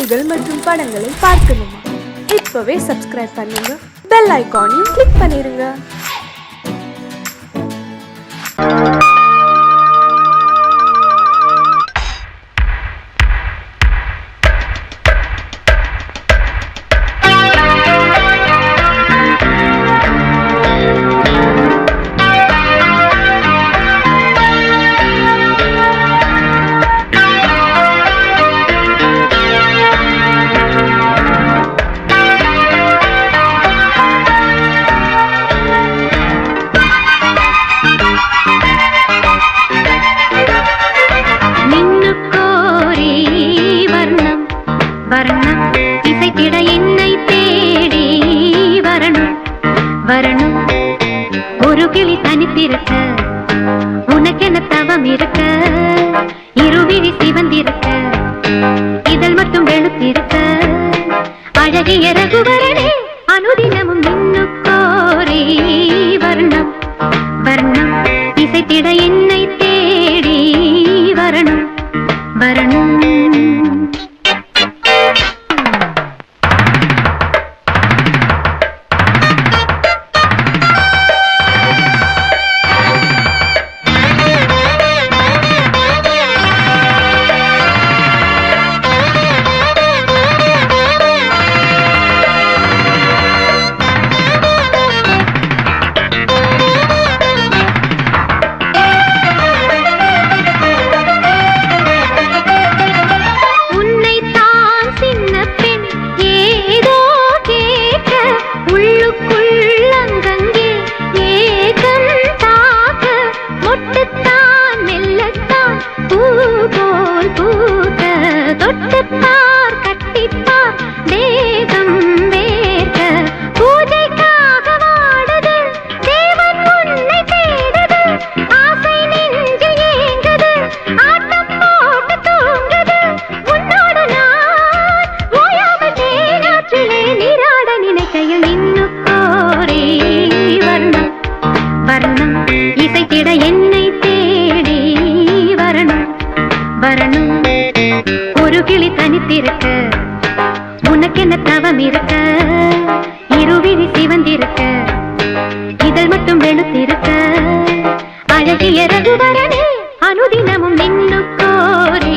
பாடல்கள் மற்றும் படங்களை பார்க்கணுமா? இப்பவே சப்ஸ்கிரைப் பண்ணுங்க, பெல் ஐகானையும் கிளிக் பண்ணிருங்க. ஒரு கிளி தனித்திருக்க உனக்கென தவம் இருக்க, இருவிழி சிவந்திருக்க, இதழ் மட்டும் வெளுத்திருக்க, அழகிய ரகுவரனே அனுதினமும் நின்னுக்கோரி வர்ணம் வர்ணம் இசைத்திட என்னை தேடி வரணும் வரணும். இசைத்திட என்னை தேடி வரணும் வரணும். ஒரு கிளி தனித்திருக்க உனக்கென தவம் இருக்க, இருவிழி சிவந்திருக்க, இதழ் மட்டும் வெளுத்திருக்க, அழகிய ரகுவரனே அனுதினமும் நின்னுக்கோரி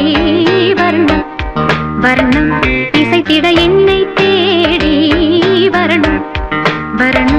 வர்ணம் வர்ணம் இசைத்திட என்னை தேடி வரணும் வரணும்.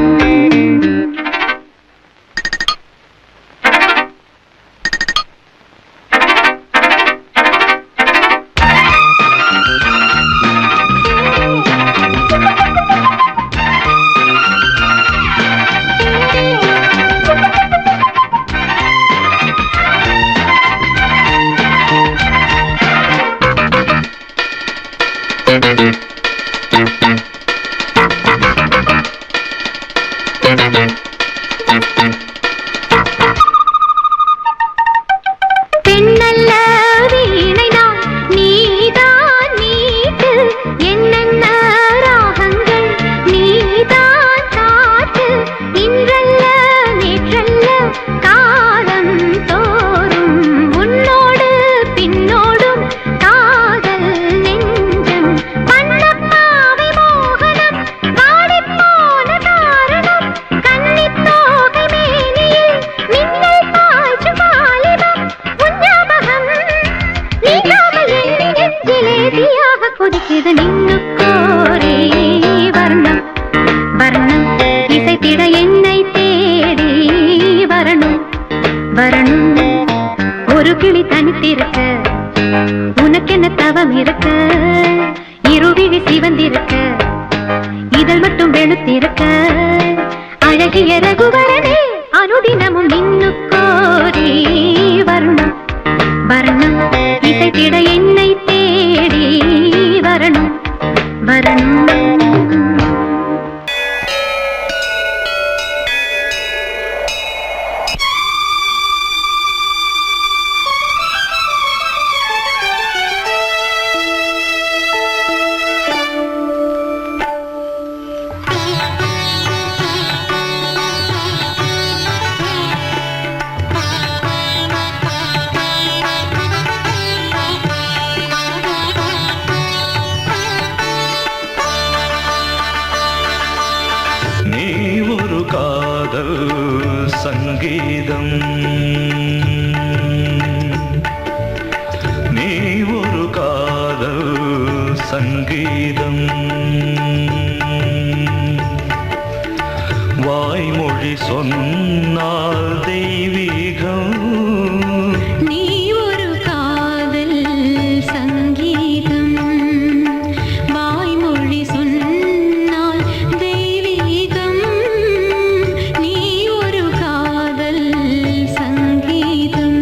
பெண்ணல்ல வீணைதான் நீதான் மீட்டு, என்னென்ன ராகங்கள் நீதான் காட்டு, இன்றல்ல நேற்றல்ல காலம் தோறும் உன்னோடு பின்னோடும் காதல் நெஞ்சம், பண்ணப்பாவை மோகனம் வாடிப்போன காரணம், கன்னித்தோகை மேனியில் மின்னல் பாய்ச்சும் வாலிபம், உஞ்ஞாபகம் நீங்காமல் என் நெஞ்சிலே தீயாக கொதிக்குது நின்னுக்கோரி வர்ணம் வர்ணம் இசைத்திட என்னை தேடி வரணும் வரணும். ஒரு கிளி தனித்திருக்க உனக்கென தவம் இருக்க, இருவிழி சிவந்திருக்க, இதழ் மட்டும் வெளுத்திருக்க, அழகிய ரகுவரனே அனுதினமும் நின்னுக்கோரி வர்ணம் வர்ணம் இசைத்திட என்னை தேடி வரணும் வரணும். சங்கீதம் நீ ஒரு காதல் சங்கீதம் வாய்மொழி சொன்னால் தெய்வீகம் நீ ஒரு காதல் சங்கீதம் வாய்மொழி சொன்னால் தெய்வீகம் நீ ஒரு காதல் சங்கீதம்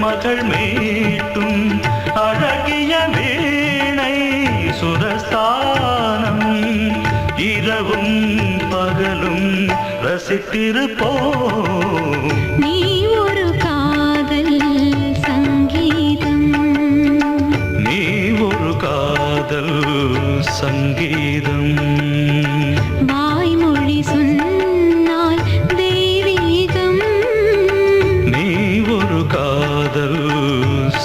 மகள் மீட்டும் அழகிய வீணை சுரஸ்தானம் இரவும் பகலும் ரசித்திருப்போம் நீ ஒரு காதல் சங்கீதம் நீ ஒரு காதல் சங்கீதம் வாய்மொழி சொன்னால் தெய்வீகம் நீ ஒரு காதல்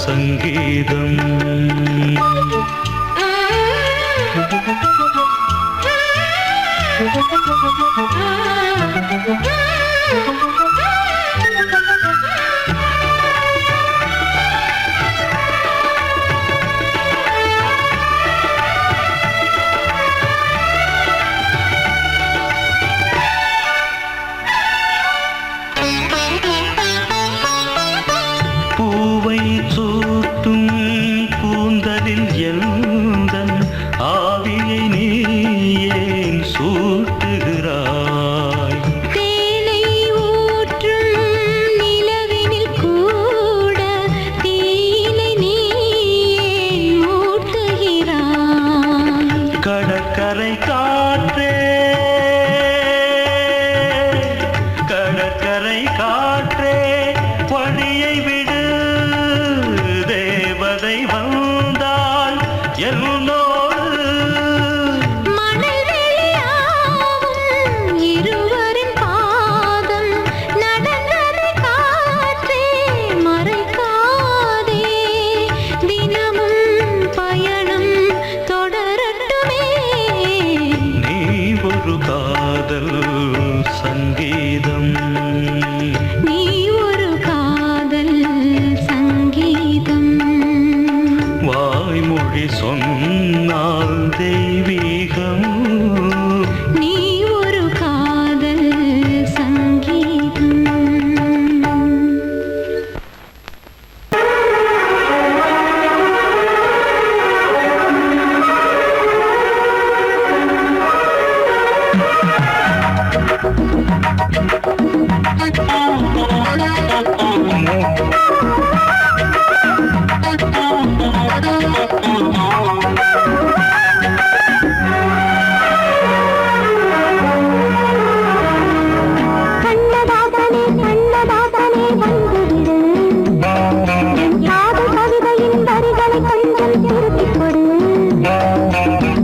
சங்கீதம் பூவை சூட்டும் கூந்தலில் எந்தன் ஆவியை நீ ஏன் சூட்டுகிறாய் தேனை ஊற்றும் நிலவினில் கூட தீனை நீ ஏன் மூட்டுகிறாய் கடற்கரை காற்றே கடற்கரை காற்றே வழியை விடு தேவதை வந்தால் என்னோடு மணல் வெளியாகும் இருவரின் பாதம் நடந்ததை காற்றே மறைக்காதே தினமும் பயணம் தொடரட்டுமே நீ ஒரு காதல் சங்கீதம் நீ ஒரு காதல் சங்கீதம் வாய்மொழி சொன்னால் தெய்வீகம் நீ ஒரு காதல் சங்கீதம் கண்ணதாசனே கண்ணதாசனே வந்துவிடு யாத கவிதையின் வரிகளை கொஞ்சம் திருப்பிக் கொடு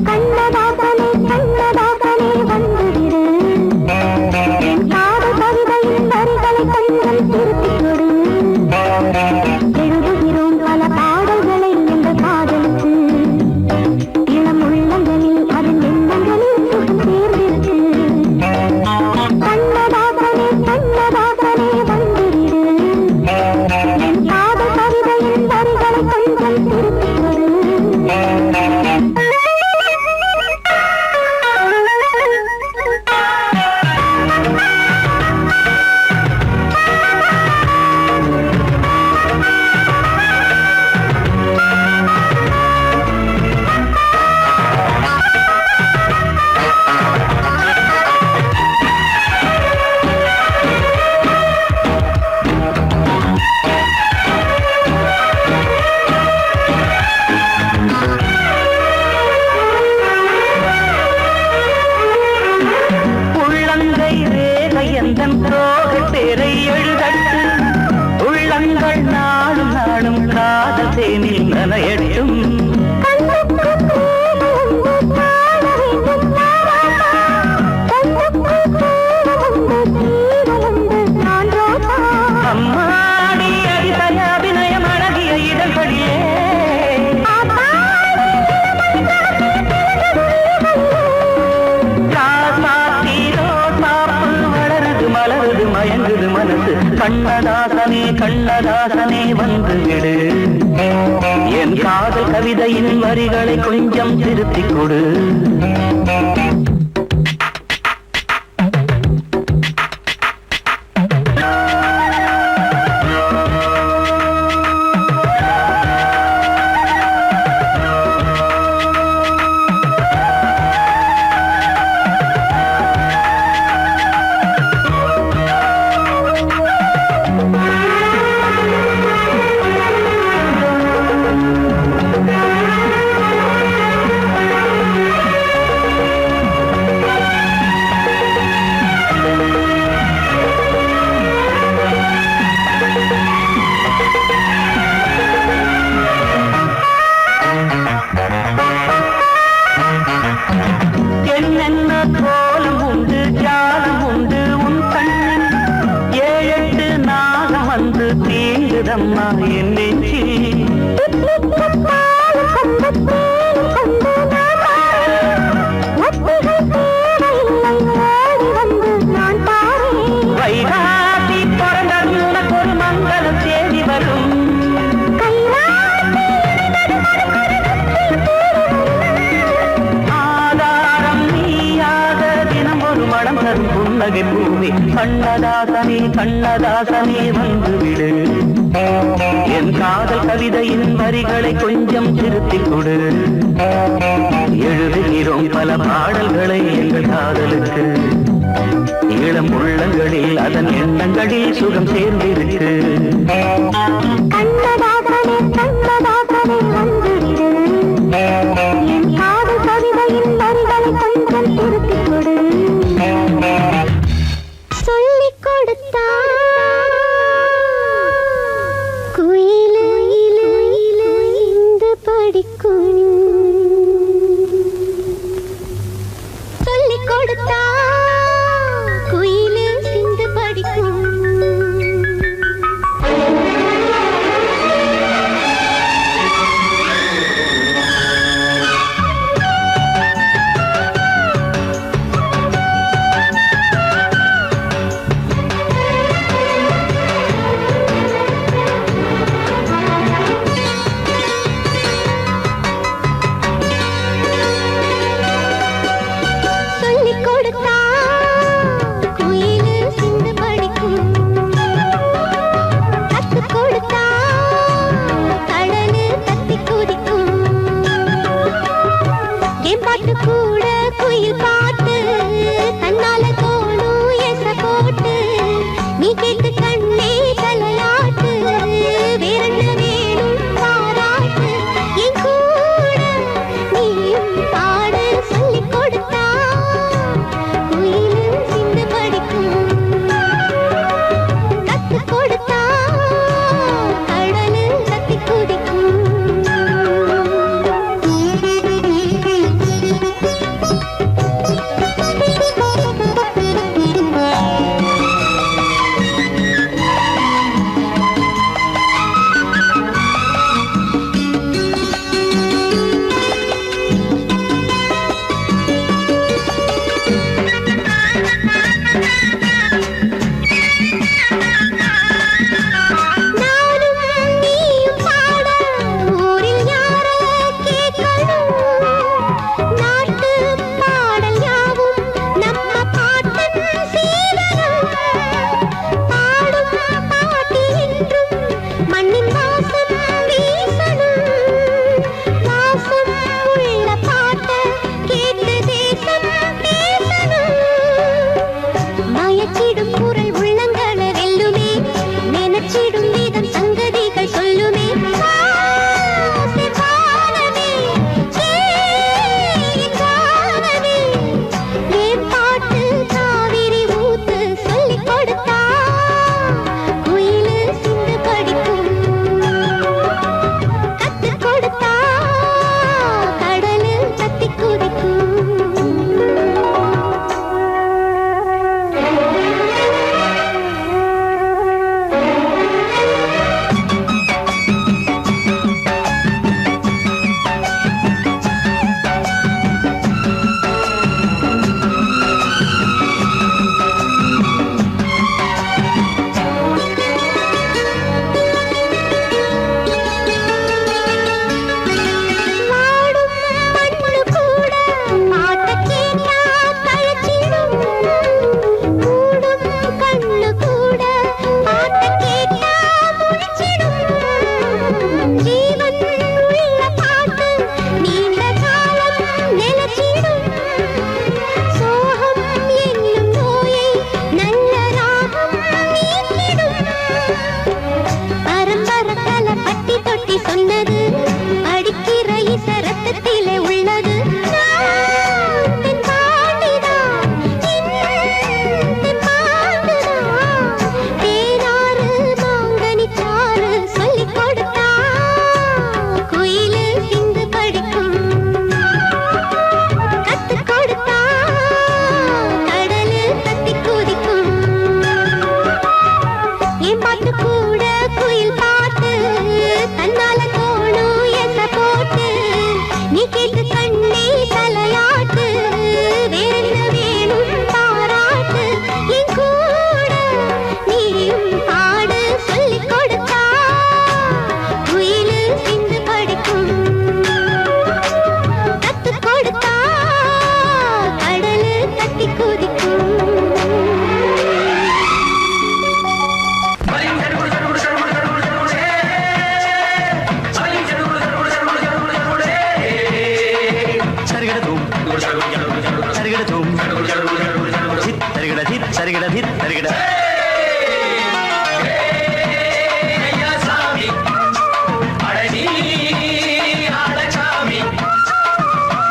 கண்ணதாசனே கண்ணதாசனே வந்துவிடு யாத கவிதையின் வரிகளை உந்தன் தோகை பேரை எழுதட்டு உள்ளங்கள் நாடும் நாடும் காதல் தேனில் நனையட்டும் அம்மாடி அடித்தய அபிநயம் அழகிய இடங்களிலே வளருது மலருது மயங்குது மனசு கண்ணதாசனே கண்ணதாசனே வந்து விடு என் காதல் கவிதையின் வரிகளை கொஞ்சம் திருத்திக் கொடு என்னென்ன கோலம் உண்டு ஜாலம் உண்டு உன் கண்ணில் 7-8 நாகம் வந்து தீங்குதம்மா என் நெஞ்சில் வைகாசி பிறந்தது உனக்கு ஒரு மங்களம் தேடி வரும் புன்னகை பூமி கண்ணதாசனே கண்ணதாசனே வந்து விடு என் காதல் கவிதையின் வரிகளை கொஞ்சம் திருத்திக் கொடு எழுதுகிறோம் பல பாடல்களை எங்கள் காதலுக்கு இளம் உள்ளங்களில் அதன் எண்ணங்களில் சுகம் சேர்ந்திருக்கு கண்ணதாசனே கண்ணதாசனே வந்து விடு என் காதல் கவிதையின் வரிகளை கொஞ்சம் திருத்திக் கொடு சொல்லிக் கொடுத்தா குயிலு இந்து படிக்கும் சொல்லிக் கொடுத்தா குயிலு சிந்து படிக்கும் சொல்லிக் கொடுத்த சரிகிட தித் சரிகிட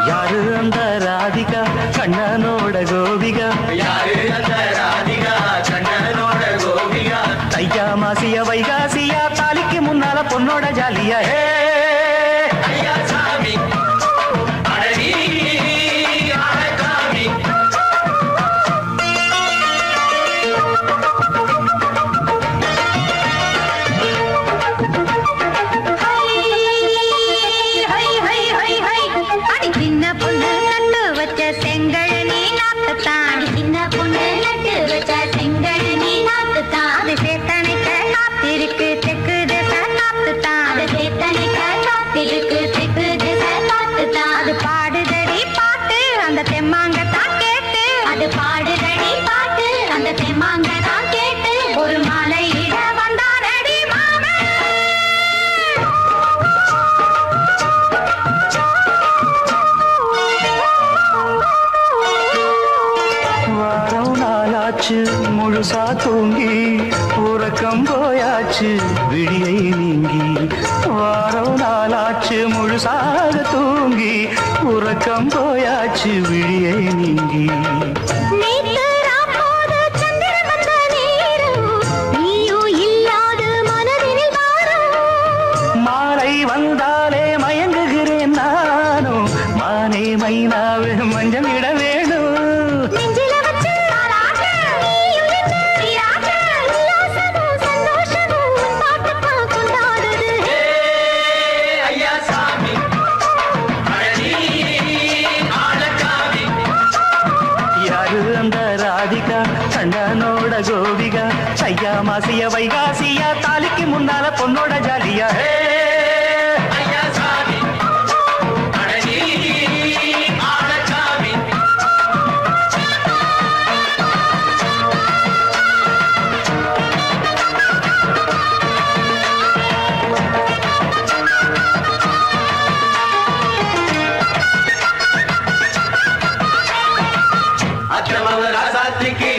யாரு அந்த ராதிகா கண்ணனோட கோபிகா தையா மாசிய வைகாசியா தாலிக்கு முன்னால பொண்ணோட ஜாலியா ஒரு மாலையிட வந்தானடி மாமன். வாரம் நாளாச்சு முழுசா தூங்கி உறக்கம் போயாச்சு விடியை நீங்கி வாரம் நாளாச்சு முழுசாக தூங்கி உறக்கம் போயாச்சு விடியை நீங்கி நேத்து ராப்போது சந்திரன் வந்த நேரம், நீயும் இல்லாது மனதினில் பாரம். மாலை வந்தாலே மயங்குகிறேன் நானும் மானே மைனாவே மஞ்சம் இட வேணும் நெஞ்சில வச்சு தாலாட்ட, நீயும் என்ன நீராட்ட, உல்லாசமும் சந்தோஷமும் உன் பாட்டுத்தான் கொண்டாடுது. யாரு அந்த ராதிகா கண்ணனோட கோபிகா சையா மாசிய வைகாசியா தாலிக்கு முன்னால பொண்ணோட ஜாலியா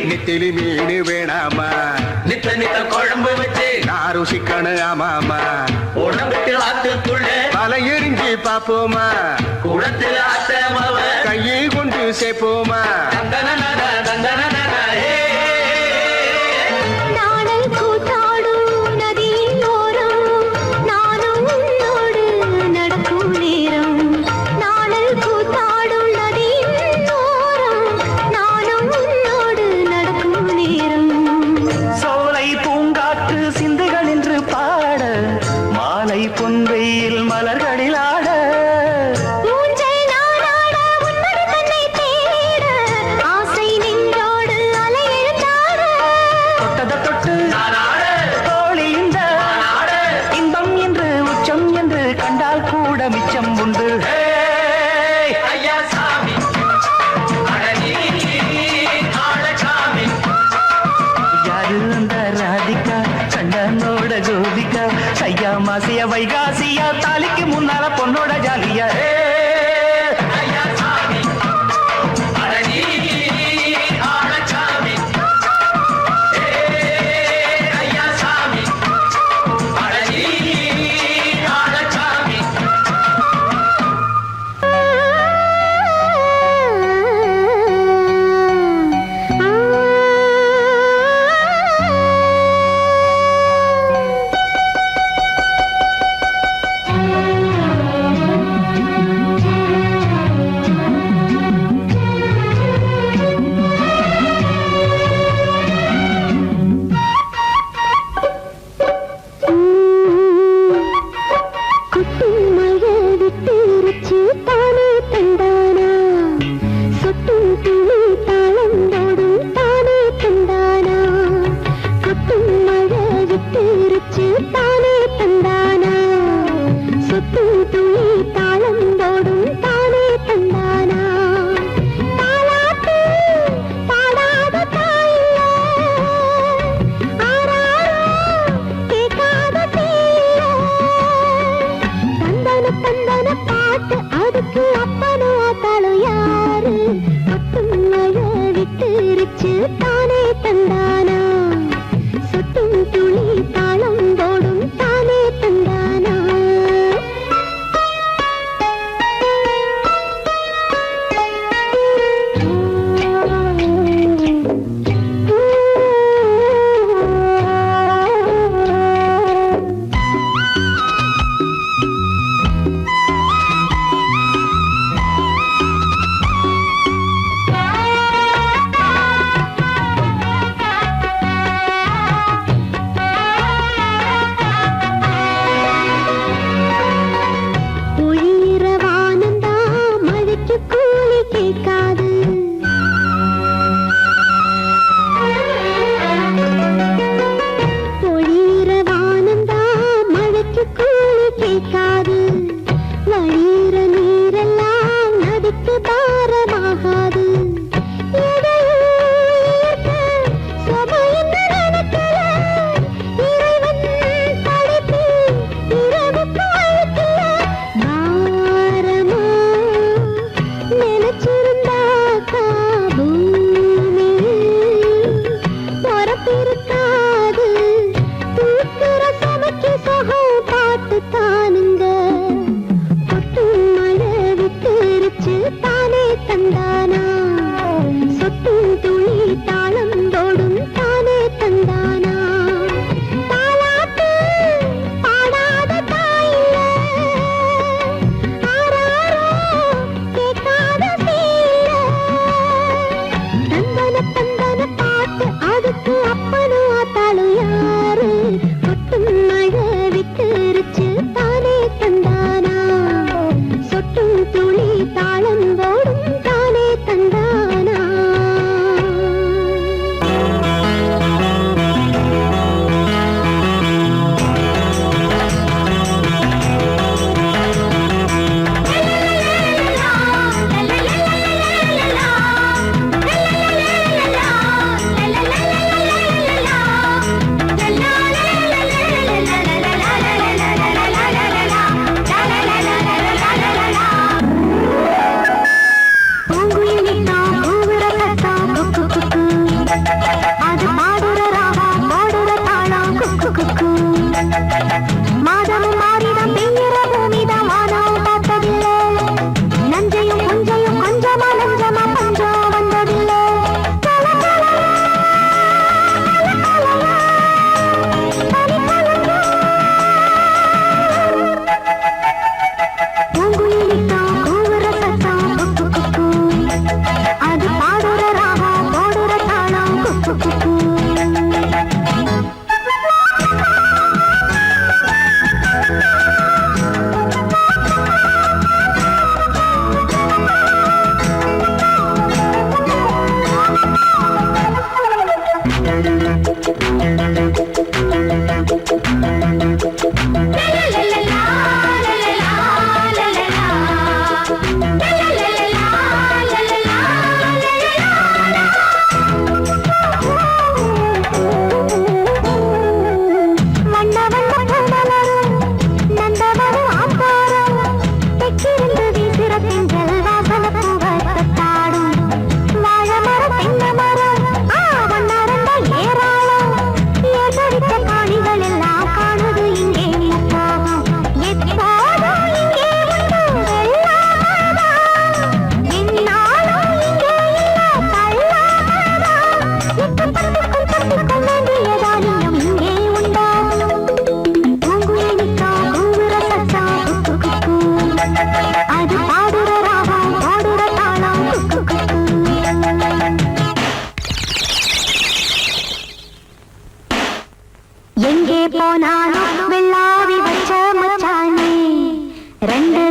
நெத்திலி மீன் வேணாமா நித்த நித்த குழம்பு வச்சு நான் ருசிக்கணும் ஆமாமா உடம்புக்கு ஆத்துக்குள்ள பல எரிஞ்சு பாப்போமா குடத்துல ஆத்தமாவ கையை கொண்டு சேர்ப்போமா தந்தன தந்தன நாடல் கூத்தாடும் நதியின் ஓரம், நானும் உன்னோடு நடக்கும் நேரம். நாடல் கூத்தாடும் நதியின் ஓரம், நானும் உன்னோடு நடக்கும் நேரம். சோலை பூங்காற்று சிந்துகள் என்று பாட மாலை பொன்வெயில் மலர்களில் ஆட ஊஞ்சல் நானாட, உன்மடி தன்னை தேட, ஆசை நெஞ்சோடு அலை எழுந்தாட. தொட்டத தொட்டு தோழி இந்த இன்பம் என்று உச்சம் என்று கண்டால் கூட மிச்சம் உண்டு ஐயா சாமி அடனி ஆளசாமி யாரு அந்த ராதிகா கண்ணனோட கோபிகா சையா மாசிய வைகாசியா தாலிக்கு முன்னால பொண்ணோட ஜாலியா ஐயா சாமி அடனி ஆளசாமி ஐயா சாமி அடனி ஆளசாமி ஆ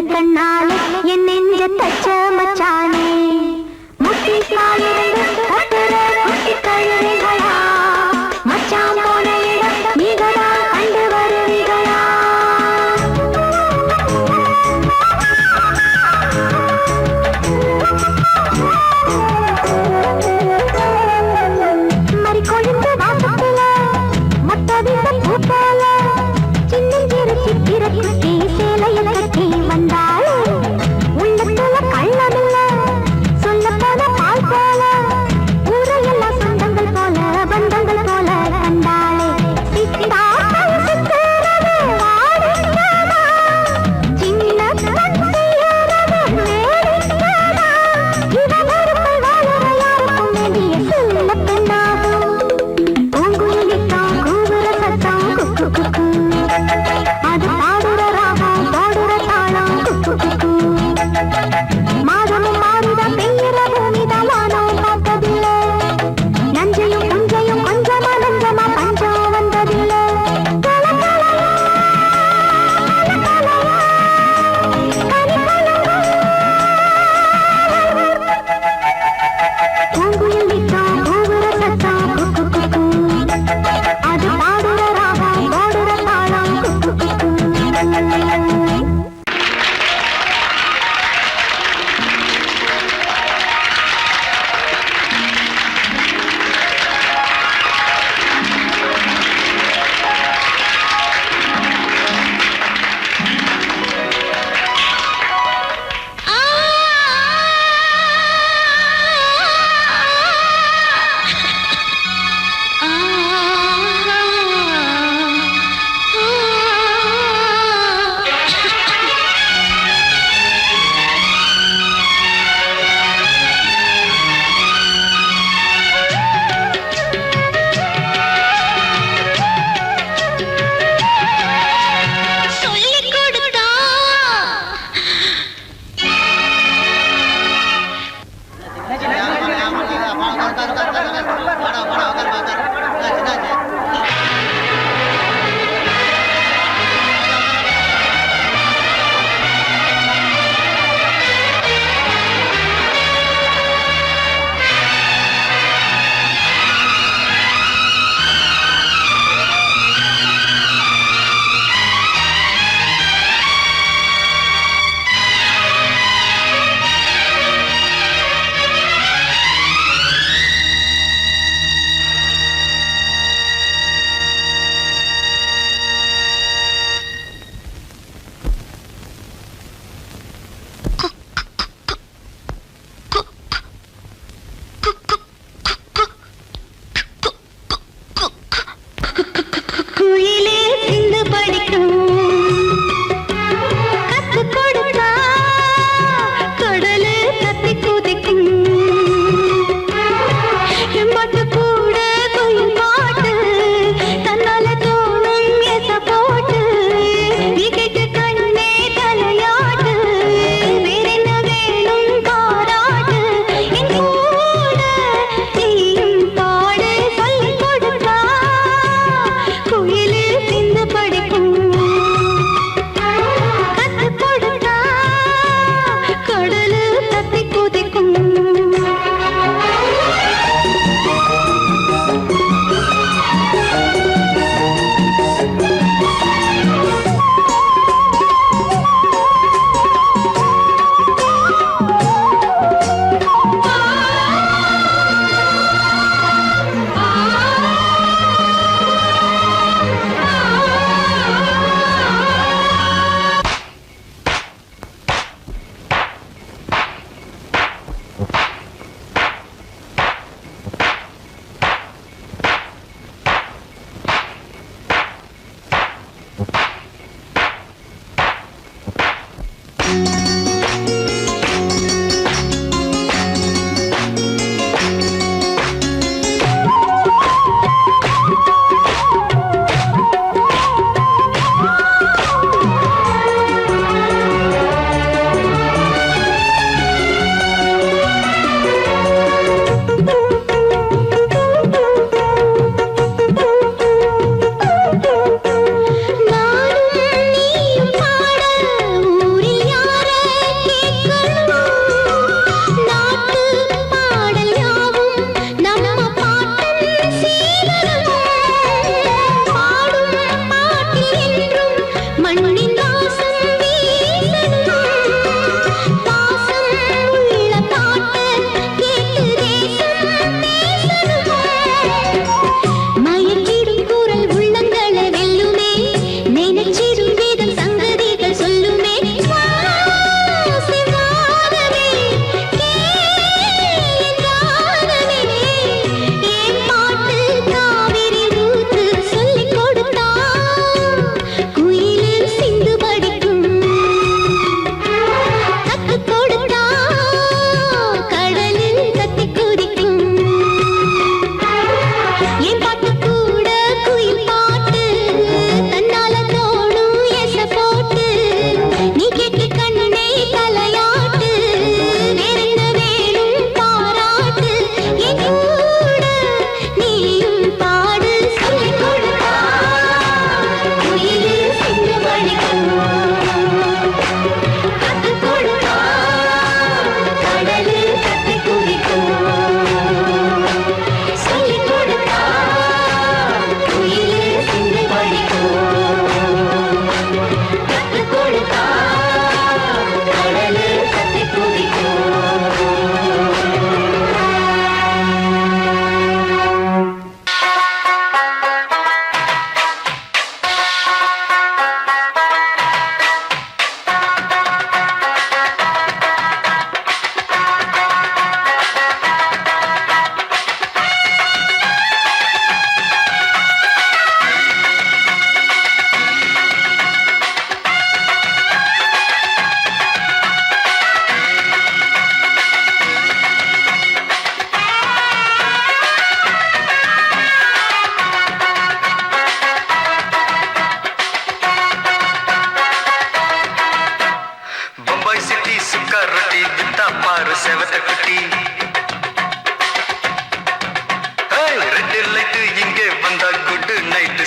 கண்ணாலே என் நெஞ்ச தச்ச மச்சானே முட்டி காலிருந்து கத்துற குட்டி கழுதைகளா மச்சான் போன இடம் நீங்கடா கண்டு வருவீங்களா மறி கொழுந்து வாசத்துல மொத்த வீசம் பூத்தால சின்னஞ்சிறு சித்திர குட்டி சேலைய கட்டி வந்தாள் உள்ளத்துல கள்ளமில்ல சொல்ல போன பால் போல ஊரையெல்லாம் சொந்தங்கள் போல பந்தங்கள் போல கண்டாளே சித்தாக்கள் சித்திரது வாடிக்கமா சின்ன கண் செய்யறது வேடிக்கமா இவன் ஒருமை வாழற யாருக்கும் வேண்டிய சொல்ல பெண்ணாகும் பூங்குயிலித்தான் கூவுற சத்தம் குக்கு குக்கு அது பாடுற ராகம் பாடுற தாளம் குக்கு குக்கு மாதமும் மாறுத பெய்யுற பூமிதான் வானம் பார்த்ததில்லை நஞ்சையும் புஞ்சையும் கொஞ்சமா நஞ்சமா பஞ்சம் வந்ததில்லை பூங்குயில் விட்டான் கூவுற சத்தம் குக்கு குக்கு அது பாடுற ராகம் பாடுற தாளம் குக்கு குக்கு சொல்லிக் கொடுத்தா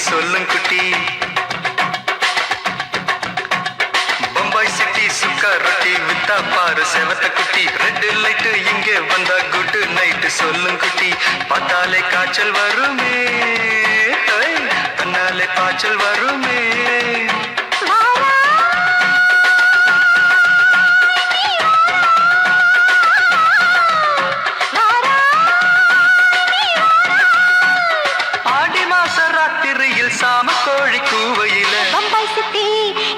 சொல்லும் குட்டி பம்பாய் சிட்டி சுக்கா ரொட்டி வித்தா பாரு செவத்த குட்டி ரெட் லைட் இங்கே வந்தா குட் நைட் சொல்லும் குட்டி பார்த்தாலே காய்ச்சல் வருமே கண்ணாலே காய்ச்சல் வருமே சாம கோழி கூவையில பம்பாய் சிட்டி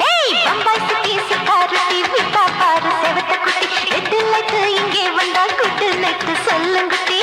ஏய் பம்பாய் சிட்டி சிக்காரத்தி விட்டா பாரு செவத்த குட்டி ரெட் லைட் இங்கே வந்தா குட் நைட் சொல்லுங்க குட்டி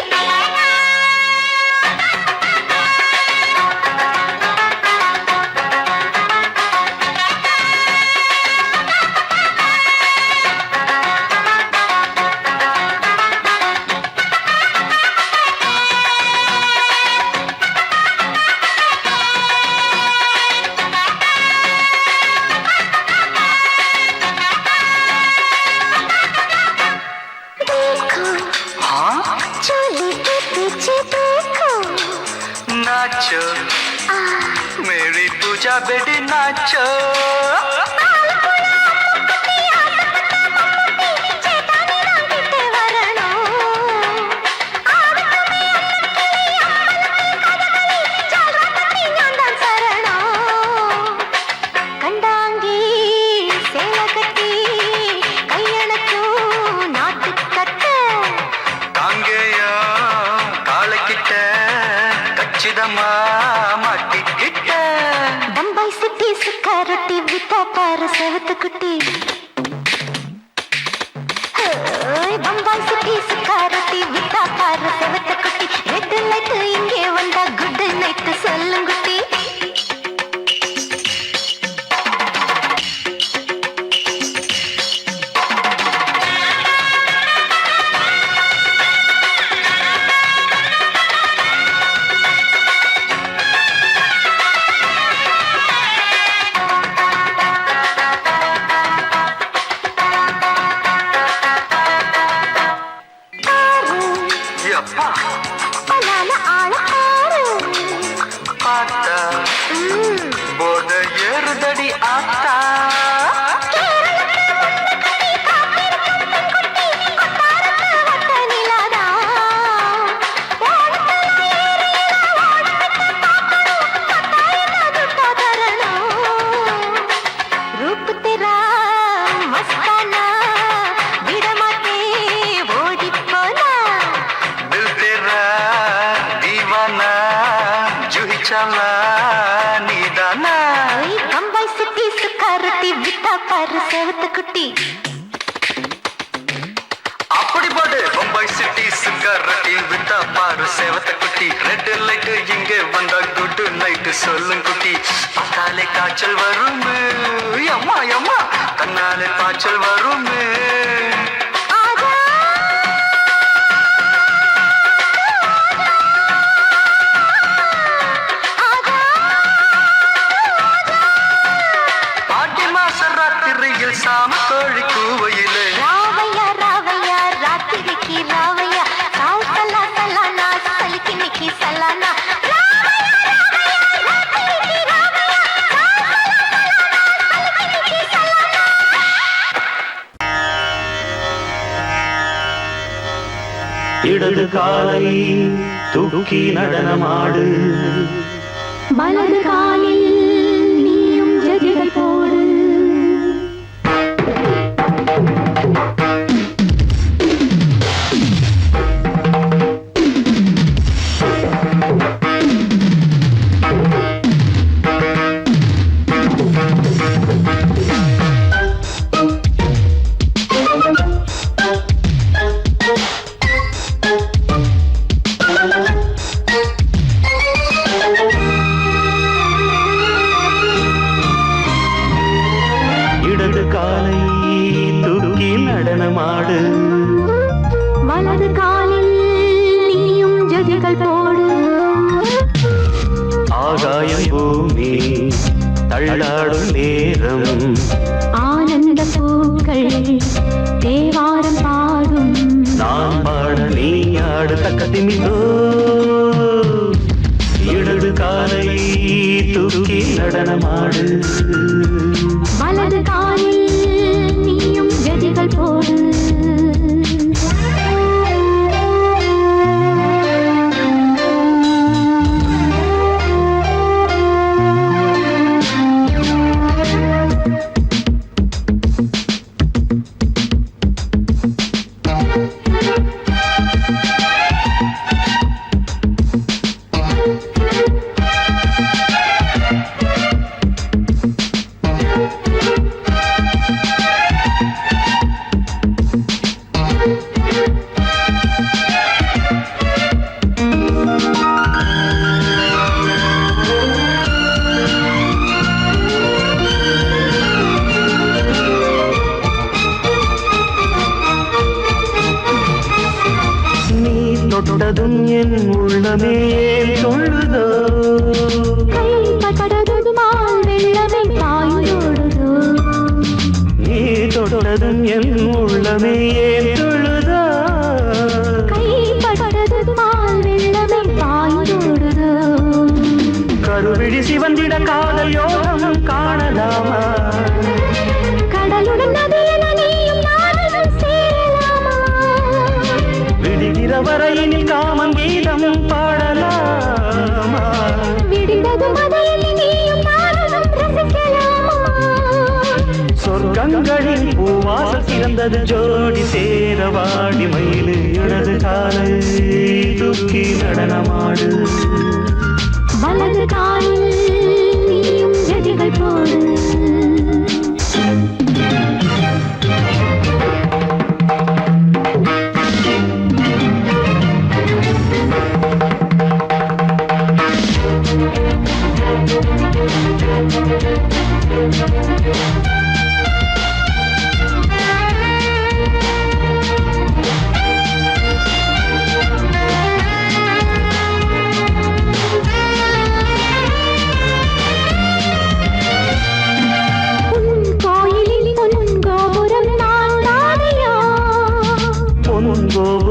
नाचो मेरी पूजा बेटी नाचो பம்பாய் சிட்டி சுக்காரட்டி விட்டா பாரு செவத்த குட்டி பம்பாய் சிட்டி சுக்காரட்டி விட்டா பாரு செவத்த குட்டி ரெட் லைட் இங்கே வந்தா குட் நைட் சொல்லுங்க குட்டி போத ஏறுதடி ஆத்தா रूप तेरा मस्ताना विडमाते ओडी पोना दिल तेरा दीवाना जूही चला नीदाना बम्बई सिटी सुखारती विता पर सेवत कुटी அப்படி போடு பம்பாய் சிட்டி சுக்கரட்டி வித்தா பாரு சேவத்த குட்டி ரெட் லைட் இங்கே வந்தா குட் நைட் சொல்லும் குட்டி பார்த்தாலே காய்ச்சல் வருமே அம்மா அம்மா தன்னாலே காய்ச்சல் வருமே ஆடி மாச ராத்திரியில் சாம கோழி கூவையிலே ராவையா ராவையா ராத்திரிக்கு ராவையா சாவு சலா சலானா சலிக்கு நிக்கி சலானா இடது காலை தூக்கி நடனமாடு வலது காலில் நீயும் ஜதிகள் போடு இடது காலை தூக்கி நடனமாடு வலது காலில் நீயும் ஜதிகள் போடு ஆகாயம் பூமி தள்ளாடும் நேரம் ஆனந்த பூக்கள் தேவாரம் பாடும் நான் பாட நீ ஆடு தக்க திமிதோ இடது காலை உள்ளமே ஏன் சொல்லுதோ கைப்பட்டதுமால் வெள்ளமே பாயோடுதோ நீ தொட்டதும் என் உள்ளமே ஏன் சொல்லுதோ கைப்பட்டதுமால் வெள்ளமே பாயோடுதோ கருவிழி சிவந்திட காதல் யோகம் காணலாமா கடலுடன் நதியென நீயும் நானும் சேரலாமா விடுகிற வரையினில் காமன் கீதம் பாடலாமா விடிந்ததும் அதையில் நீயும் நானும் ரசிக்கலாமா சொர்க்கங்களில் பூவாசல் சிறந்தது ஜோடி சேரவாடி மயிலு இடது காலை தூக்கி நடனமாடு வலது காலில் நீயும் ஜதிகள் போடு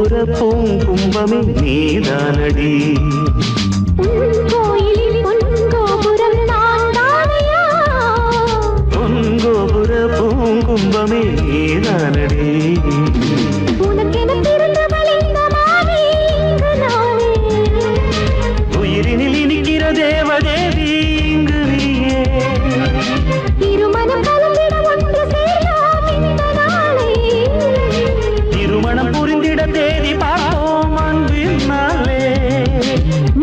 பூங்கும்பமே நீதானடி கோயிலில் பொன்கோபுரம் நான் தானையா பொன்கோபுர பூங்கும்பமே நீதானடி உனக்கென பிறந்தவள் இந்த மாறி இங்கு நானே உயிரினில் இனிக்கிற தேவதேவி இங்கு நீயே இருமனம் கலந்திட ஒன்று சேரலாம் இந்த நாளே திருமணம் புரிந்திட தேதி பார்ப்போம் அன்பினாலே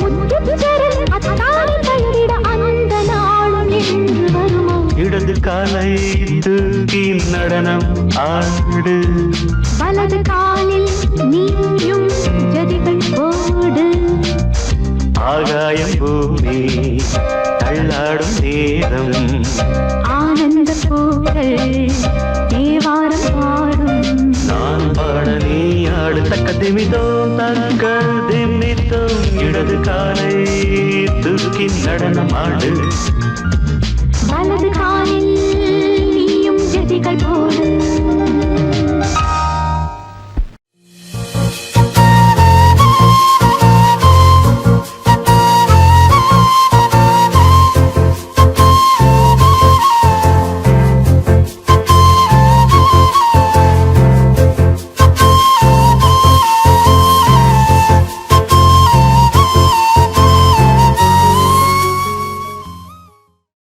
முத்துச்சரன் அத்தானை தழுவிட அந்த நாளும் என்று வருமா இடது காலை தூக்கி நடனம் ஆடு வலது காலில் நீயும் ஜதிகள் போடு ஆகாயம் பூமி தள்ளாடும் நேரம் ஆனந்த பூக்கள் தேவாரம் பாடும் நான் பாட நீ ஆடு தக்க திமிதோம் தக்க திமித்தோம் இடது காலை தூக்கி நடனம் ஆடு வலது காலில் நீயும் ஜதிகள் போடு